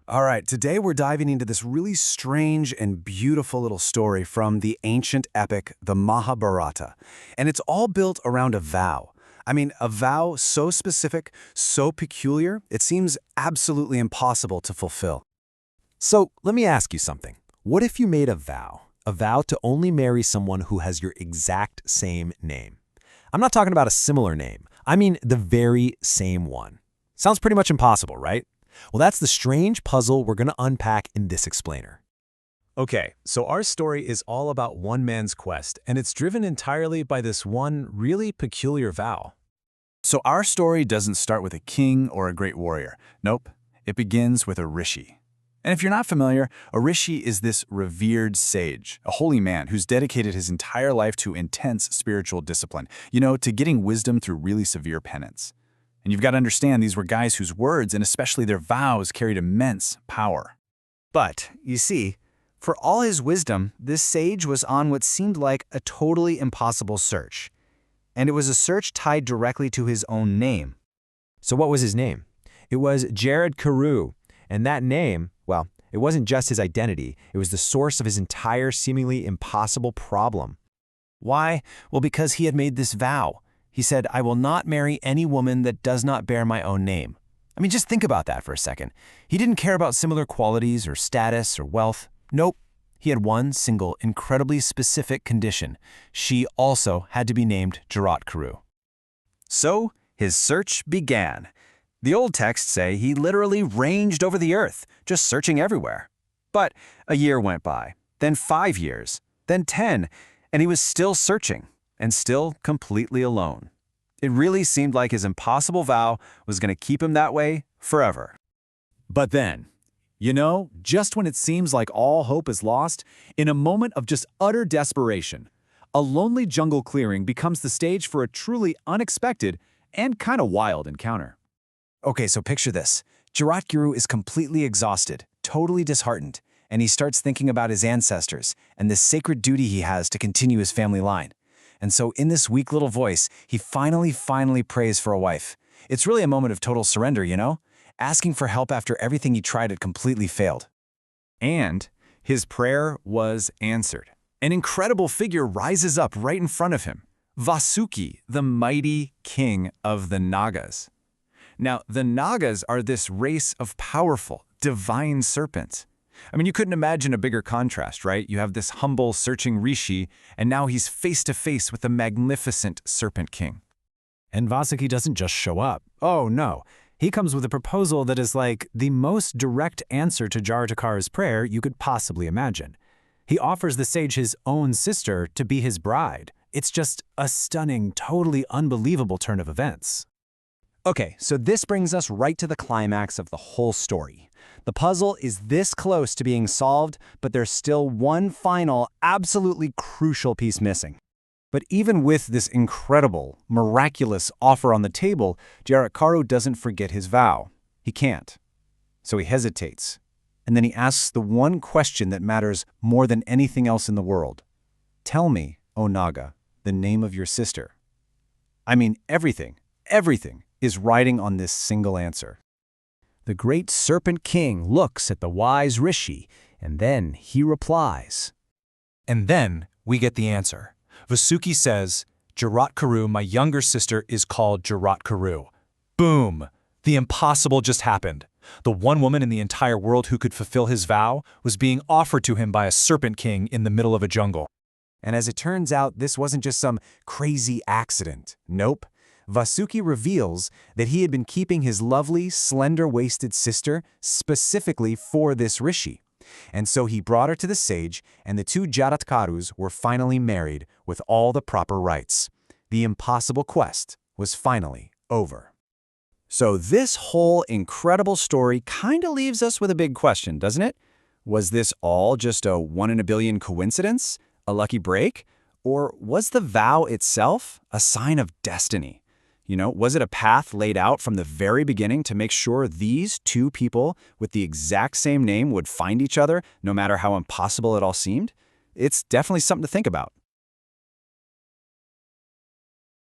All right, today we're diving into this really strange and beautiful little story from the ancient epic, the Mahabharata. And it's all built around a vow. I mean, a vow so specific, so peculiar, it seems absolutely impossible to fulfill. So let me ask you something. What if you made a vow to only marry someone who has your exact same name? I'm not talking about a similar name. I mean the very same one. Sounds pretty much impossible, right? Well, that's the strange puzzle we're going to unpack in this explainer. Okay, so our story is all about one man's quest, and it's driven entirely by this one really peculiar vow. So our story doesn't start with a king or a great warrior. Nope, it begins with a rishi. And if you're not familiar, a rishi is this revered sage, a holy man who's dedicated his entire life to intense spiritual discipline, to getting wisdom through really severe penance. And you've got to understand, these were guys whose words, and especially their vows, carried immense power. But, you see, for all his wisdom, this sage was on what seemed like a totally impossible search. And it was a search tied directly to his own name. So what was his name? It was Jaratkaru. And that name, well, it wasn't just his identity. It was the source of his entire seemingly impossible problem. Why? Well, because he had made this vow. He said, "I will not marry any woman that does not bear my own name." I mean, just think about that for a second. He didn't care about similar qualities or status or wealth. Nope. He had one single, incredibly specific condition. She also had to be named Jaratkaru. So his search began. The old texts say he literally ranged over the earth, just searching everywhere. But a year went by, then 5 years, then 10, and he was still searching, and still completely alone. It really seemed like his impossible vow was going to keep him that way forever. But then, just when it seems like all hope is lost, in a moment of just utter desperation, a lonely jungle clearing becomes the stage for a truly unexpected and kind of wild encounter. Okay, so picture this. Jaratkaru is completely exhausted, totally disheartened, and he starts thinking about his ancestors and the sacred duty he has to continue his family line. And so in this weak little voice, he finally prays for a wife. It's really a moment of total surrender, asking for help after everything he tried had completely failed. And his prayer was answered. An incredible figure rises up right in front of him, Vasuki, the mighty king of the Nagas. Now, the Nagas are this race of powerful, divine serpents. I mean, you couldn't imagine a bigger contrast, right? You have this humble, searching Rishi, and now he's face-to-face with the magnificent Serpent King. And Vasuki doesn't just show up. Oh, no. He comes with a proposal that is like the most direct answer to Jaratkaru's prayer you could possibly imagine. He offers the sage his own sister to be his bride. It's just a stunning, totally unbelievable turn of events. Okay, so this brings us right to the climax of the whole story. The puzzle is this close to being solved, but there's still one final, absolutely crucial piece missing. But even with this incredible, miraculous offer on the table, Jaratkaru doesn't forget his vow. He can't. So he hesitates. And then he asks the one question that matters more than anything else in the world. Tell me, O Naga, the name of your sister. I mean, everything is riding on this single answer. The great Serpent King looks at the wise Rishi, and then he replies. And then we get the answer. Vasuki says, "Jaratkaru, my younger sister, is called Jaratkaru." Boom! The impossible just happened. The one woman in the entire world who could fulfill his vow was being offered to him by a Serpent King in the middle of a jungle. And as it turns out, this wasn't just some crazy accident. Nope. Vasuki reveals that he had been keeping his lovely, slender-waisted sister specifically for this Rishi. And so he brought her to the sage, and the two Jaratkarus were finally married with all the proper rites. The impossible quest was finally over. So this whole incredible story kind of leaves us with a big question, doesn't it? Was this all just a one-in-a-billion coincidence? A lucky break? Or was the vow itself a sign of destiny? Was it a path laid out from the very beginning to make sure these two people with the exact same name would find each other, no matter how impossible it all seemed? It's definitely something to think about.